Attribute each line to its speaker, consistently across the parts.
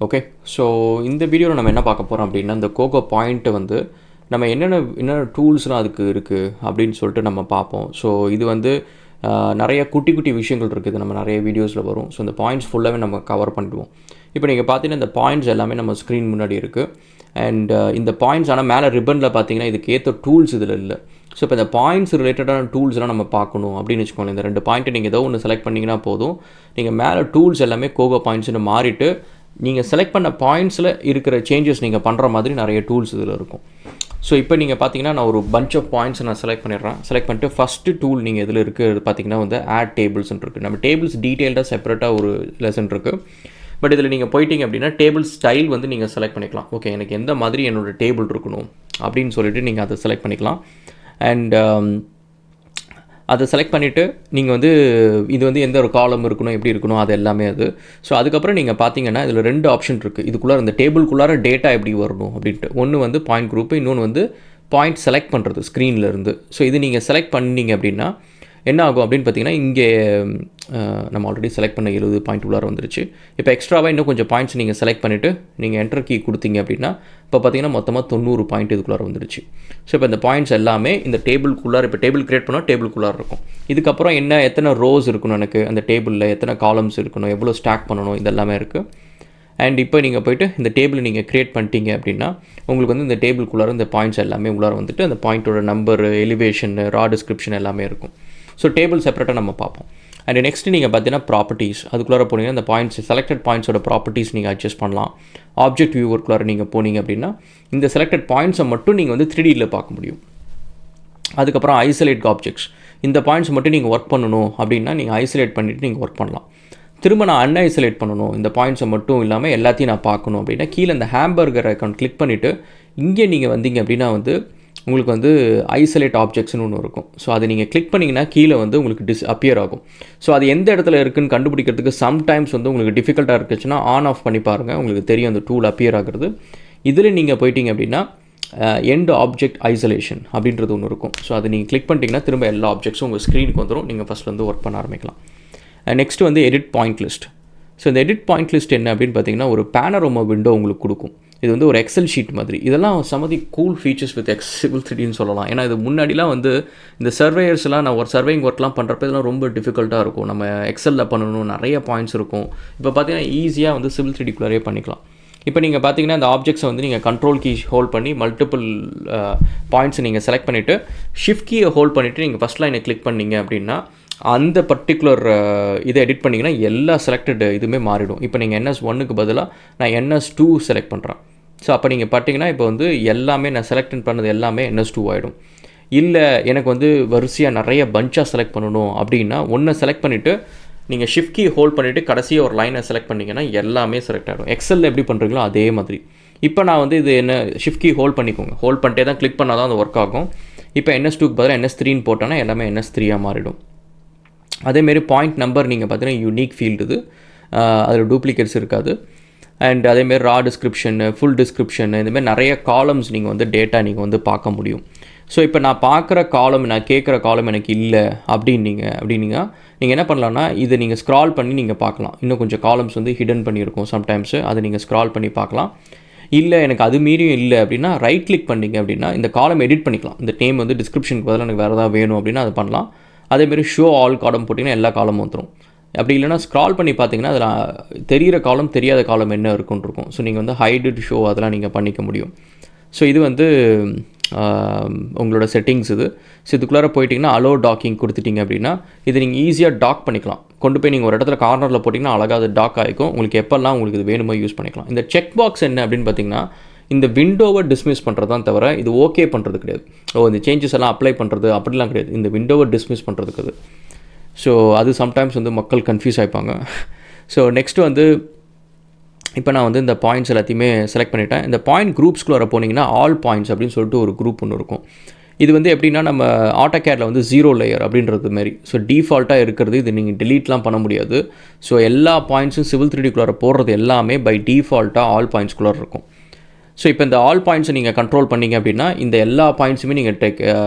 Speaker 1: Okay. So இந்த வீடியோவில் நம்ம என்ன பார்க்க போகிறோம் அப்படின்னா, இந்த கோகோ பாயிண்ட்டை வந்து நம்ம என்னென்ன டூல்ஸ்லாம் அதுக்கு இருக்குது அப்படின்னு சொல்லிட்டு நம்ம பார்ப்போம். ஸோ இது வந்து நிறைய குட்டி குட்டி விஷயங்கள் இருக்குது, நம்ம நிறைய வீடியோஸில் வரும். ஸோ இந்த பாயிண்ட்ஸ் ஃபுல்லாகவே நம்ம கவர் பண்ணிடுவோம். இப்போ நீங்கள் பார்த்தீங்கன்னா இந்த பாயிண்ட்ஸ் எல்லாமே நம்ம ஸ்க்ரீன் முன்னாடி இருக்குது. அண்ட் இந்த பாயிண்ட்ஸ் ஆனால் மேலே ரிப்பனில் பார்த்தீங்கன்னா இதுக்கு ஏற்ற டூல்ஸ் இதில் இல்லை. ஸோ இப்போ இந்த பாயிண்ட்ஸ் ரிலேட்டடான டூல்ஸ்லாம் நம்ம பார்க்கணும் அப்படின்னு வச்சுக்கோங்க. இந்த 2 பாயிண்ட்டை நீங்கள் ஏதோ ஒன்று செலக்ட் பண்ணிங்கன்னா போதும். நீங்கள் மேலே டூல்ஸ் எல்லாமே கோகோ பாயிண்ட்ஸ்னு மாறிட்டு நீங்கள் செலக்ட் பண்ண பாயிண்ட்ஸில் இருக்கிற சேஞ்சஸ் நீங்கள் பண்ணுற மாதிரி நிறைய டூல்ஸ் இதில் இருக்கும். ஸோ இப்போ நீங்கள் பார்த்தீங்கன்னா நான் ஒரு பஞ்ச் ஆஃப் பாயிண்ட்ஸ் நான் செலக்ட் பண்ணிடுறேன். செலக்ட் பண்ணிட்டு ஃபஸ்ட்டு டூல் நீங்கள் இதில் இருக்குது பார்த்தீங்கன்னா வந்து ஆட் டேபிள்ஸ்ன்னு இருக்குது. நம்ம டேபிள்ஸ் டீட்டெயில்டாக செப்பரேட்டாக ஒரு லெசன் இருக்குது. பட் இதில் நீங்கள் போயிட்டீங்க அப்படின்னா டேபிள் ஸ்டைல் வந்து நீங்கள் செலக்ட் பண்ணிக்கலாம். ஓகே, எனக்கு எந்த மாதிரி என்னோடய டேபிள் இருக்கணும் அப்படின்னு சொல்லிட்டு நீங்கள் அதை செலக்ட் பண்ணிக்கலாம். அண்ட் அதை செலக்ட் பண்ணிவிட்டு நீங்கள் வந்து இது வந்து எந்த ஒரு காலம் இருக்கணும், எப்படி இருக்கணும், அது எல்லாமே அது. ஸோ அதுக்கப்புறம் நீங்கள் பார்த்தீங்கன்னா இதில் 2 ஆப்ஷன் இருக்குது. இதுக்குள்ளார இந்த டேபிள்குள்ளார டேட்டா எப்படி வரணும் அப்படின்ட்டு. ஒன்று வந்து பாயிண்ட் குரூப்பு, இன்னொன்று வந்து பாயிண்ட் செலக்ட் பண்ணுறது ஸ்க்ரீன்லேருந்து. ஸோ இது நீங்கள் செலக்ட் பண்ணிங்க அப்படின்னா என்ன ஆகும் அப்படின்னு பார்த்தீங்கன்னா, இங்கே நம்ம ஆல்ரெடி செலக்ட் பண்ண 70 பாயிண்ட் உள்ளார வந்துருச்சு. இப்போ எக்ஸ்ட்ராவாக இன்னும் கொஞ்சம் பாயிண்ட்ஸ் நீங்கள் செலக்ட் பண்ணிவிட்டு நீங்கள் என்டர் கீ கொடுத்தீங்க அப்படின்னா இப்போ பார்த்தீங்கன்னா மொத்தமாக 90 பாயிண்ட் இதுக்குள்ளார வந்துருச்சு. ஸோ இப்போ இந்த பாயிண்ட்ஸ் எல்லாமே இந்த டேபிள்குள்ளார, இப்போ டேபிள் கிரியேட் பண்ணால் டேபிள்குள்ளார இருக்கும். இதுக்கப்புறம் எத்தனை ரோஸ் இருக்கணும், எனக்கு அந்த டேபிளில் எத்தனை காலம்ஸ் இருக்கணும், எவ்வளோ ஸ்டாக் பண்ணணும், இதெல்லாமே இருக்குது. அண்ட் இப்போ நீங்கள் போய்ட்டு இந்த டேபிள் நீங்கள் க்ரியேட் பண்ணிட்டீங்க அப்படின்னா உங்களுக்கு வந்து இந்த டேபிள்குள்ளார இந்த பாயிண்ட்ஸ் எல்லாமே உள்ளார வந்துட்டு அந்த பாயிண்ட்டோட நம்பர், எலிவேஷன், ரா டிஸ்கிரிப்ஷன் எல்லாமே இருக்கும். ஸோ டேபிள் செப்பரேட்டாக நம்ம பார்ப்போம். அண்ட் நெக்ஸ்ட்டு நீங்கள் பார்த்தீங்கன்னா ப்ராப்பர்ட்டிஸ், அதுக்குள்ளார போனீங்கன்னா இந்த பாயிண்ட்ஸ், செலக்டட் பாயிண்ட்ஸோட ப்ராப்பர்ட்டிஸ் நீங்கள் அட்ஜஸ்ட் பண்ணலாம். ஆப்ஜெக்ட் வியூவருக்குள்ளார நீங்கள் போனீங்க அப்படின்னா இந்த செலக்டட் பாயிண்ட்ஸை மட்டும் நீங்கள் வந்து 3Dயில் பார்க்க முடியும். அதுக்கப்புறம் ஐசோலேட் ஆப்ஜெக்ட்ஸ், இந்த பாயிண்ட்ஸ் மட்டும் நீங்கள் ஒர்க் பண்ணணும் அப்படின்னா நீங்கள் ஐசோலேட் பண்ணிவிட்டு நீங்கள் ஒர்க் பண்ணலாம். திரும்ப நான் அன்ஐசோலேட் பண்ணணும், இந்த பாயிண்ட்ஸை மட்டும் இல்லாமல் எல்லாத்தையும் நான் பார்க்கணும் அப்படின்னா கீழே இந்த ஹேம்பர்கர் ஐக்கான் கிளிக் பண்ணிவிட்டு இங்கே நீங்கள் வந்தீங்க அப்படின்னா வந்து உங்களுக்கு வந்து ஐசோலேட் ஆப்ஜெக்ட்ஸ்னு ஒன்று இருக்கும். ஸோ அதை நீங்கள் கிளிக் பண்ணிங்கன்னா கீழே வந்து உங்களுக்கு அப்பியர் ஆகும். ஸோ அது எந்த இடத்துல இருக்குதுன்னு கண்டுபிடிக்கிறதுக்கு சம்டைம்ஸ் வந்து உங்களுக்கு டிஃபிகல்ட்டாக இருக்குச்சுன்னா ஆன் ஆஃப் பண்ணி பாருங்கள், உங்களுக்கு தெரியும் அந்த டூல் அப்பியர் ஆகிறது. இதில் நீங்கள் போயிட்டீங்க அப்படின்னா எண்ட் ஆப்ஜெக்ட் ஐசோலேஷன் அப்படின்றது ஒன்று இருக்கும். ஸோ அதை நீங்கள் கிளிக் பண்ணிட்டீங்கன்னா திரும்ப எல்லா ஆப்ஜெக்ட்ஸும் உங்கள் ஸ்க்ரீனுக்கு வந்துடும். நீங்கள் ஃபஸ்ட் வந்து ஒர்க் பண்ண ஆரம்பிக்கலாம். நெக்ஸ்ட் வந்து எடிட் பாயிண்ட் லிஸ்ட். ஸோ இந்த எடிட் பாயிண்ட் லிஸ்ட் என்ன அப்படின்னு பார்த்தீங்கன்னா ஒரு பேனரோமா விண்டோ உங்களுக்கு கொடுக்கும். இது வந்து ஒரு எக்ஸல் ஷீட் மாதிரி. இதெல்லாம் Samithi cool features with Civil 3Dன்னு சொல்லலாம். ஏன்னா இது முன்னாடிலாம் வந்து இந்த சர்வேயர்ஸ்லாம் நான் ஒரு சர்வேயிங் ஒர்க்லாம் பண்ணுறப்ப இதெல்லாம் ரொம்ப டிஃபிகல்ட்டாக இருக்கும். நம்ம எக்ஸலில் பண்ணணும், நிறைய பாயிண்ட்ஸ் இருக்கும். இப்போ பார்த்தீங்கன்னா ஈஸியாக வந்து Civil 3Dக்குள்ளே பண்ணிக்கலாம். இப்போ நீங்கள் பார்த்தீங்கன்னா இந்த ஆப்ஜெக்ட்ஸை வந்து நீங்கள் கண்ட்ரோல் கீ ஹோல்ட் பண்ணி மல்டிபிள் பாயிண்ட்ஸை நீங்கள் செலக்ட் பண்ணிவிட்டு ஷிஃப்ட் கீயை ஹோல்ட் பண்ணிவிட்டு நீங்கள் ஃபஸ்ட் லைனை கிளிக் பண்ணிங்க அப்படின்னா அந்த பர்டிகுலர் இதை எடிட் பண்ணிங்கன்னா எல்லா செலக்டட் இதுவுமே மாறிடும். இப்போ நீங்கள் NS1க்கு பதிலாக நான் NS2 செலக்ட் பண்ணுறேன். ஸோ அப்போ நீங்கள் பார்த்தீங்கன்னா இப்போ வந்து எல்லாமே நான் செலக்ட் பண்ணது எல்லாமே NS2 ஆகிடும். இல்லை எனக்கு வந்து வரிசையாக நிறைய பஞ்சாக செலக்ட் பண்ணணும் அப்படின்னா ஒன்றை செலக்ட் பண்ணிவிட்டு நீங்கள் ஷிஃப்ட் கீ ஹோல்ட் பண்ணிவிட்டு கடைசியாக ஒரு லைனை செலக்ட் பண்ணிங்கன்னா எல்லாமே செலக்ட் ஆகிடும். எக்ஸலில் எப்படி பண்ணுறீங்களோ அதே மாதிரி. இப்போ நான் வந்து இது என்ன ஷிஃப்ட் கீ ஹோல்ட் பண்ணிக்கோங்க, ஹோல்ட் பண்ணிட்டே தான் கிளிக் பண்ணால் தான் அது ஒர்க் ஆகும். இப்போ NS2க்கு பதிலாக NS3ன்னு போட்டோன்னா எல்லாமே NS3ஆக மாறிடும். அதேமாரி பாயிண்ட் நம்பர் நீங்கள் பார்த்தீங்கன்னா யூனிக் ஃபீல்டு இது, அதில் டூப்ளிகேட்ஸ் இருக்காது. அண்ட் அதேமாரி ரா டிஸ்கிரிப்ஷனு, ஃபுல் டிஸ்கிரிப்ஷனு, இந்தமாதிரி நிறைய காலம்ஸ் நீங்கள் வந்து டேட்டா நீங்கள் வந்து பார்க்க முடியும். ஸோ இப்போ நான் பார்க்குற காலம், நான் கேட்குற காலம் எனக்கு இல்லை அப்படின்னீங்க நீங்கள் என்ன பண்ணலான்னா இதை நீங்கள் ஸ்க்ரால் பண்ணி நீங்கள் பார்க்கலாம். இன்னும் கொஞ்சம் காலம்ஸ் வந்து ஹிடன் பண்ணியிருக்கும் சம்டைம்ஸு, அதை நீங்கள் ஸ்க்ரால் பண்ணி பார்க்கலாம். இல்லை எனக்கு அது மீறியும் இல்லை அப்படின்னா ரைட் கிளிக் பண்ணிங்க அப்படின்னா இந்த காலம் எடிட் பண்ணிக்கலாம். இந்த நேம் வந்து டிஸ்கிரிப்ஷனுக்கு பதிலாக எனக்கு வேறு ஏதாவது வேணும் அப்படின்னா அது பண்ணலாம். அதேமாரி ஷோ ஆல் காலம் போட்டிங்கன்னா எல்லா காலமும் வந்துடும். அப்படி இல்லைனா ஸ்க்ரால் பண்ணி பார்த்தீங்கன்னா அதில் தெரிகிற காலம், தெரியாத காலம் என்ன இருக்குன்னு இருக்கும். ஸோ நீங்கள் வந்து ஹைடு ஷோ அதெல்லாம் நீங்கள் பண்ணிக்க முடியும். ஸோ இது வந்து உங்களோட செட்டிங்ஸ் இது. ஸோ இதுக்குள்ளார போயிட்டிங்கன்னா அலோ டாக்கிங் கொடுத்துட்டிங்க அப்படின்னா இது நீங்கள் ஈஸியாக டாக் பண்ணிக்கலாம். கொண்டு போய் நீங்கள் ஒரு இடத்துல கார்னரில் போட்டிங்கன்னா அழகாக அது டாக் ஆகிக்கும். உங்களுக்கு எப்போல்லாம் உங்களுக்கு இது வேணுமோ யூஸ் பண்ணிக்கலாம். இந்த செக் பாக்ஸ் என்ன அப்படின்னு பார்த்தீங்கன்னா இந்த விண்டோவை டிஸ்மிஸ் பண்ணுறது தான் தவிர இது ஓகே பண்ணுறது கிடையாது. இந்த சேஞ்சஸ் எல்லாம் அப்ளை பண்ணுறது அப்படிலாம் கிடையாது. இந்த விண்டோவை டிஸ்மிஸ் பண்ணுறதுக்கு அது. ஸோ அது சம்டைம்ஸ் வந்து மக்கள் கன்ஃபியூஸ் ஆகிப்பாங்க. ஸோ நெக்ஸ்ட்டு வந்து இப்போ நான் வந்து இந்த பாயிண்ட்ஸ் எல்லாத்தையுமே செலக்ட் பண்ணிவிட்டேன். இந்த பாயிண்ட் குரூப்ஸ்குள்ளே போனீங்கன்னா ஆல் பாயிண்ட்ஸ் அப்படின்னு சொல்லிட்டு ஒரு குரூப் ஒன்று இருக்கும். இது வந்து எப்படின்னா நம்ம ஆட்டோகேடில் வந்து 0 லேயர் அப்படின்றது மாதிரி. ஸோ டிஃபால்ட்டாக இருக்கிறது இது, நீங்கள் டெலீட்லாம் பண்ண முடியாது. ஸோ எல்லா பாயிண்ட்ஸும் Civil 3Dக்குள்ளே போடுறது எல்லாமே பை டிஃபால்ட்டாக ஆல் பாயிண்ட்ஸ்குள்ளே இருக்கும். ஸோ இப்போ இந்த ஆல் பாயிண்ட்ஸை நீங்கள் கண்ட்ரோல் பண்ணிங்க அப்படின்னா இந்த எல்லா பாயிண்ட்ஸுமே நீங்கள்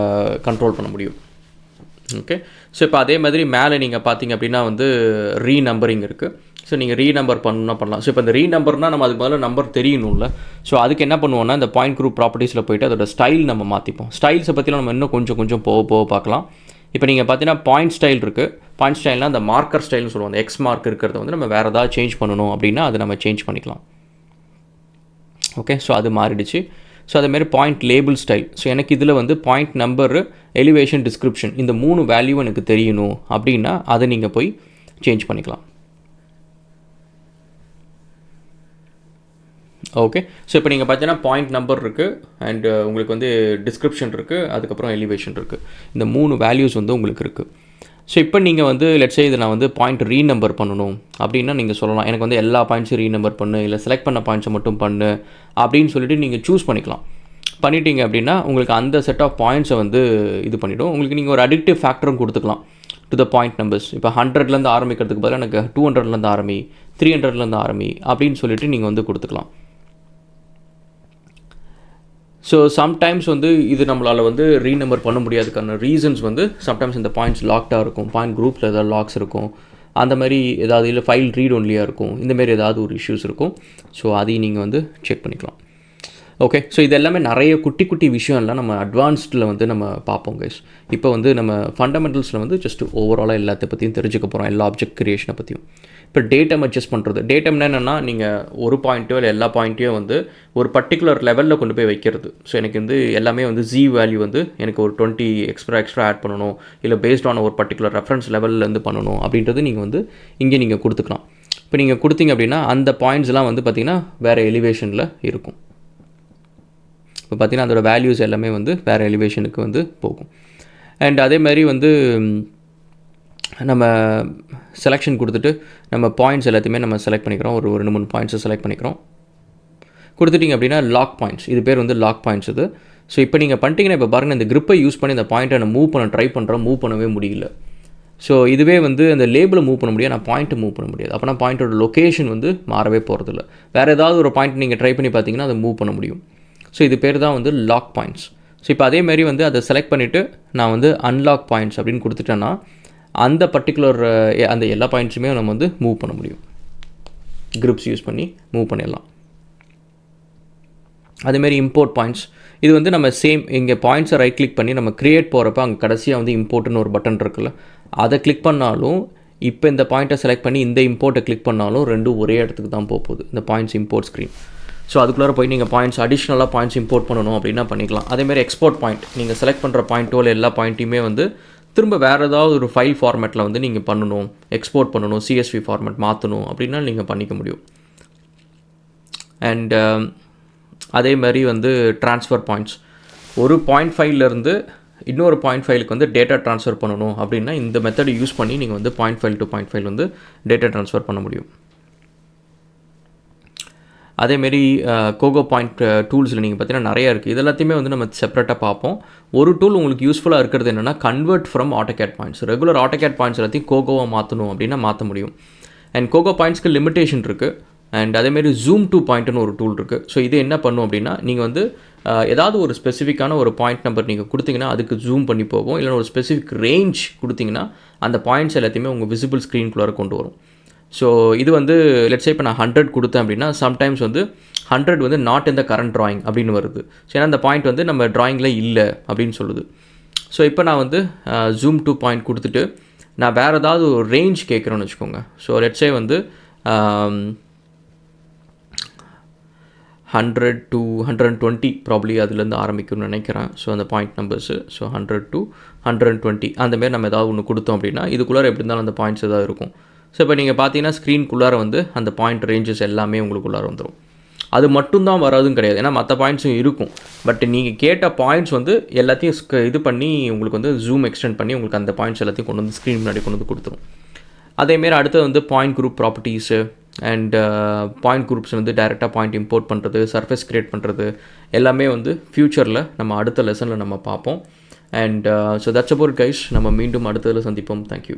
Speaker 1: கண்ட்ரோல் பண்ண முடியும். ஓகே. ஸோ இப்போ அதே மாதிரி மேலே நீங்கள் பார்த்தீங்க அப்படின்னா வந்து ரீநம்பரிங் இருக்குது. ஸோ நீங்கள் ரீநம்பர் பண்ணணும்னா பண்ணலாம். ஸோ இப்போ இந்த ரீநம்பர்னால் நம்ம அதுக்கு பதிலாக நம்பர் தெரியணும்ல. ஸோ அதுக்கு என்ன பண்ணுவோம்னா இந்த பாயிண்ட் குரூப் ப்ராப்பர்ட்டிஸில் போய்ட்டு அதோட ஸ்டைல் நம்ம மாற்றிப்போம். ஸ்டைல்ஸை பற்றிலாம் நம்ம இன்னும் கொஞ்சம் போக பார்க்கலாம். இப்போ நீங்கள் பார்த்தீங்கன்னா பாயிண்ட் ஸ்டைல் இருக்குது. பாயிண்ட் ஸ்டைல்னால் அந்த மார்க்கர் ஸ்டைல்னு சொல்லுவோம். அந்த எக்ஸ் மார்க் இருக்கிறத வந்து நம்ம வேறு ஏதாவது சேஞ்ச் பண்ணணும் அப்படின்னா அதை நம்ம சேஞ்ச் பண்ணிக்கலாம். ஓகே, ஸோ அது மாறிடுச்சு. ஸோ அதேமாதிரி பாயிண்ட் லேபிள் ஸ்டைல். ஸோ எனக்கு இதில் வந்து பாயிண்ட் நம்பரு, எலிவேஷன், டிஸ்கிரிப்ஷன் இந்த 3 வேல்யூ எனக்கு தெரியணும் அப்படின்னா அதை நீங்கள் போய் சேஞ்ச் பண்ணிக்கலாம். ஓகே, ஸோ இப்போ நீங்கள் பார்த்தீங்கன்னா பாயிண்ட் நம்பர் இருக்குது அண்ட் உங்களுக்கு வந்து டிஸ்கிரிப்ஷன் இருக்குது, அதுக்கப்புறம் எலிவேஷன் இருக்குது. இந்த 3 வேல்யூஸ் வந்து உங்களுக்கு இருக்குது. ஸோ இப்போ நீங்கள் வந்து லெட்ஸே இதை நான் வந்து பாயிண்ட் ரீநம்பர் பண்ணணும் அப்படின்னா நீங்கள் சொல்லலாம் எனக்கு வந்து எல்லா பாயிண்ட்ஸும் ரீநம்பர் பண்ணு, இல்லை செலக்ட் பண்ண பாயிண்ட்ஸை மட்டும் பண்ணு அப்படின்னு சொல்லிட்டு நீங்கள் சூஸ் பண்ணிக்கலாம். பண்ணிட்டீங்க அப்படின்னா உங்களுக்கு அந்த செட் ஆஃப் பாயிண்ட்ஸை வந்து இது பண்ணிவிடும். உங்களுக்கு நீங்கள் ஒரு அடிக்டிவ் ஃபேக்டரும் கொடுத்துக்கலாம் டு த பாயிண்ட் நம்பர்ஸ். இப்போ 100லேருந்து ஆரம்பிக்கிறதுக்கு பதிலாக எனக்கு 200லேருந்து ஆரம்பி, 300லேருந்து ஆரம்பி அப்படின்னு சொல்லிட்டு நீங்கள் வந்து கொடுத்துக்கலாம். ஸோ சம்டைம்ஸ் வந்து இது நம்மளால் வந்து ரீநம்பர் பண்ண முடியாதுக்கான ரீசன்ஸ் வந்து சம்டைம்ஸ் இந்த பாயிண்ட்ஸ் லாக்டாக இருக்கும், பாயிண்ட் குரூப்பில் ஏதாவது லாக்ஸ் இருக்கும், அந்த மாதிரி ஏதாவது இல்லை ஃபைல் ரீட் ஒன்லியாக இருக்கும், இந்தமாரி ஏதாவது ஒரு இஷ்யூஸ் இருக்கும். ஸோ அதையும் நீங்கள் வந்து செக் பண்ணிக்கலாம். ஓகே, ஸோ இது எல்லாமே நிறைய குட்டி விஷயம்லாம் நம்ம அட்வான்ஸ்டில் வந்து நம்ம பார்ப்போம் கைஸ். இப்போ வந்து நம்ம ஃபண்டமெண்டல்ஸில் வந்து ஜஸ்ட் ஓவராலாக எல்லாத்தை பற்றியும் தெரிஞ்சுக்க போகிறோம், எல்லா ஆப்ஜெக்ட் கிரியேஷனை பற்றியும். இப்போ டேட்டம் அட்ஜஸ்ட் பண்ணுறது. டேட்டம்னா என்னென்னா நீங்கள் ஒரு பாயிண்ட்டோ இல்லை எல்லா பாயிண்ட்டையும் வந்து ஒரு பர்டிகுலர் லெவலில் கொண்டு போய் வைக்கிறது. ஸோ எனக்கு வந்து எல்லாமே வந்து ஜி வேல்யூ வந்து எனக்கு ஒரு 20 எக்ஸ்ட்ரா ஆட் பண்ணணும், இல்லை பேஸ்ட் ஆன ஒரு பர்டிகுலர் ரெஃபரன்ஸ் லெவல்லேருந்து பண்ணணும் அப்படின்றது நீங்கள் வந்து இங்கே நீங்கள் கொடுத்துக்கலாம். இப்போ நீங்கள் கொடுத்தீங்க அப்படின்னா அந்த பாயிண்ட்ஸ்லாம் வந்து பார்த்திங்கன்னா வேறு எலிவேஷனில் இருக்கும். இப்போ பார்த்திங்கன்னா அதோட வேல்யூஸ் எல்லாமே வந்து வேறு எலிவேஷனுக்கு வந்து போகும். அண்ட் அதே மாதிரி வந்து நம்ம செலெக்ஷன் கொடுத்துட்டு நம்ம பாயிண்ட்ஸ் எல்லாத்தையுமே நம்ம செலக்ட் பண்ணிக்கிறோம். ஒரு 2-3 பாயிண்ட்ஸை செலக்ட் பண்ணிக்கிறோம். கொடுத்துட்டிங்க அப்படின்னா லாக் பாயிண்ட்ஸ், இது பேர் வந்து லாக் பாயிண்ட்ஸ் இது. ஸோ இப்போ நீங்கள் பண்ணிட்டீங்கன்னா இப்போ பாருங்கள் இந்த கிரிப்பை யூஸ் பண்ணி இந்த பாயிண்ட்டை நான் மூவ் பண்ணவே முடியல. ஸோ இதுவே வந்து அந்த லேபிளை மூவ் பண்ண முடியாது, நான் பாயிண்ட்டை மூவ் பண்ண முடியாது. அப்போனா பாயிண்ட்டோட லொக்கேஷன் வந்து மாறவே போகிறதில்ல. வேறு ஏதாவது ஒரு பாயிண்ட் நீங்கள் ட்ரை பண்ணி பார்த்தீங்கன்னா அதை மூவ் பண்ண முடியும். ஸோ இது பேர் தான் வந்து லாக் பாயிண்ட்ஸ். ஸோ இப்போ அதேமாரி வந்து அதை செலக்ட் பண்ணிவிட்டு நான் வந்து அன்லாக் பாயிண்ட்ஸ் அப்படின்னு கொடுத்துட்டேன்னா அந்த பர்டிகுலர் அந்த எல்லா பாயிண்ட்ஸுமே நம்ம வந்து மூவ் பண்ண முடியும். கிரிப்ஸ் யூஸ் பண்ணி மூவ் பண்ணிடலாம். அதேமாரி இம்போர்ட் பாயிண்ட்ஸ். இது வந்து நம்ம சேம் இங்கே பாயிண்ட்ஸை ரைட் கிளிக் பண்ணி நம்ம க்ரியேட் போகிறப்ப அங்கே கடைசியாக வந்து இம்போர்ட்னு ஒரு பட்டன் இருக்குல்ல, அதை கிளிக் பண்ணாலும் இப்போ இந்த பாயிண்ட்டை செலக்ட் பண்ணி இந்த இம்போர்ட்டை கிளிக் பண்ணாலும் ரெண்டும் ஒரே இடத்துக்கு தான் போகுது, இந்த பாயிண்ட்ஸ் இம்போர்ட் ஸ்க்ரீன். ஸோ அதுக்குள்ளே போய் நீங்கள் பாயிண்ட்ஸ் அடிஷ்னலாக பாயிண்ட்ஸ் இம்போர்ட் பண்ணணும் அப்படின்னா பண்ணிக்கலாம். அதேமாதிரி எக்ஸ்போர்ட் பாயிண்ட், நீங்கள் செலக்ட் பண்ணுற பாயிண்ட்டோ இல்லை எல்லா பாயிண்ட்டையுமே வந்து திரும்ப வேறு ஏதாவது ஒரு ஃபைல் ஃபார்மேட்டில் வந்து நீங்கள் பண்ணணும், எக்ஸ்போர்ட் பண்ணணும், CSV ஃபார்மேட் மாற்றணும் அப்படின்னா நீங்கள் பண்ணிக்க முடியும். அண்ட் அதே மாதிரி வந்து ட்ரான்ஸ்ஃபர் பாயிண்ட்ஸ், ஒரு பாயிண்ட் ஃபைல்லேருந்து இன்னொரு பாயிண்ட் ஃபைலுக்கு வந்து டேட்டா ட்ரான்ஸ்ஃபர் பண்ணணும் அப்படின்னா இந்த மெத்தடை யூஸ் பண்ணி நீங்கள் வந்து point file to point file வந்து டேட்டா ட்ரான்ஸ்ஃபர் பண்ண முடியும். அதேமாரி கோகோ பாயிண்ட் டூல்ஸில் நீங்கள் பார்த்தீங்கன்னா நிறையா இருக்குது. இது எல்லாத்தையுமே வந்து நம்ம செப்பரேட்டாக பார்ப்போம். ஒரு டூல் உங்களுக்கு யூஸ்ஃபுல்லாக இருக்கிறது என்னென்னா convert from AutoCAD points. Regular AutoCAD points எல்லாத்தையும் கோகோவாக மாற்றணும் அப்படின்னா மாற்ற முடியும். அண்ட் கோகோ பாயிண்ட்ஸ்க்கு லிமிட்டேஷன் இருக்குது. அண்ட் அதேமாரி ஜூம் டு பாயிண்ட்னு ஒரு டூல் இருக்குது. ஸோ இது என்ன பண்ணும் அப்படின்னா நீங்கள் வந்து ஏதாவது ஒரு ஸ்பெசிஃபிக்கான ஒரு பாயிண்ட் நம்பர் நீங்கள் கொடுத்தீங்கன்னா அதுக்கு ஜூம் பண்ணி போகும், இல்லைனா ஒரு ஸ்பெசிஃபிக் ரேஞ்ச் கொடுத்தீங்கன்னா அந்த பாயிண்ட்ஸ் எல்லாத்தையுமே உங்கள் விசிபிள் ஸ்க்ரீனுக்குள்ளார கொண்டு வரும். ஸோ இது வந்து லெட்ஸே இப்போ நான் 100 கொடுத்தேன் அப்படின்னா சம்டைம்ஸ் வந்து 100 வந்து not in the current drawing அப்படின்னு வருது. ஸோ ஏன்னா அந்த பாயிண்ட் வந்து நம்ம ட்ராயிங்கில் இல்லை அப்படின்னு சொல்லுது. ஸோ இப்போ நான் வந்து ஜூம் டு பாயிண்ட் கொடுத்துட்டு நான் வேறு ஏதாவது ஒரு ரேஞ்ச் கேட்குறேன்னு வச்சுக்கோங்க. ஸோ லெட்ஸே வந்து 100 to 120 ப்ராப்ளி அதுலேருந்து ஆரம்பிக்கும்னு நினைக்கிறேன். ஸோ அந்த பாயிண்ட் நம்பர்ஸு ஸோ 100 to 120 அந்தமாரி நம்ம ஏதாவது ஒன்று கொடுத்தோம் அப்படின்னா இதுக்குள்ளார எப்படி இருந்தாலும் அந்த பாயிண்ட்ஸ் ஏதாவது இருக்கும். ஸோ இப்போ நீங்கள் பார்த்தீங்கன்னா ஸ்க்ரீனுக்குள்ளார வந்து அந்த பாயிண்ட் ரேஞ்சஸ் எல்லாமே உங்களுக்குள்ளார வந்துடும். அது மட்டும்தான் வராதும் கிடையாது, ஏன்னா மற்ற பாயிண்ட்ஸும் இருக்கும். பட் நீங்கள் கேட்ட பாயிண்ட்ஸ் வந்து எல்லாத்தையும் இது பண்ணி உங்களுக்கு வந்து ஜூம் எக்ஸ்டெண்ட் பண்ணி உங்களுக்கு அந்த பாயிண்ட்ஸ் எல்லாத்தையும் கொண்டு வந்து ஸ்க்ரீன் முன்னாடி கொண்டு வந்து கொடுத்துரும். அதேமாரி அடுத்து வந்து point group properties and point groups வந்து டைரெக்டாக பாயிண்ட் இம்போர்ட் பண்ணுறது, சர்ஃபேஸ் க்ரியேட் பண்ணுறது எல்லாமே வந்து ஃப்யூச்சரில் நம்ம அடுத்த லெசனில் நம்ம பார்ப்போம். And so that's about guys. நம்ம மீண்டும் அடுத்ததில் சந்திப்போம். தேங்க்யூ.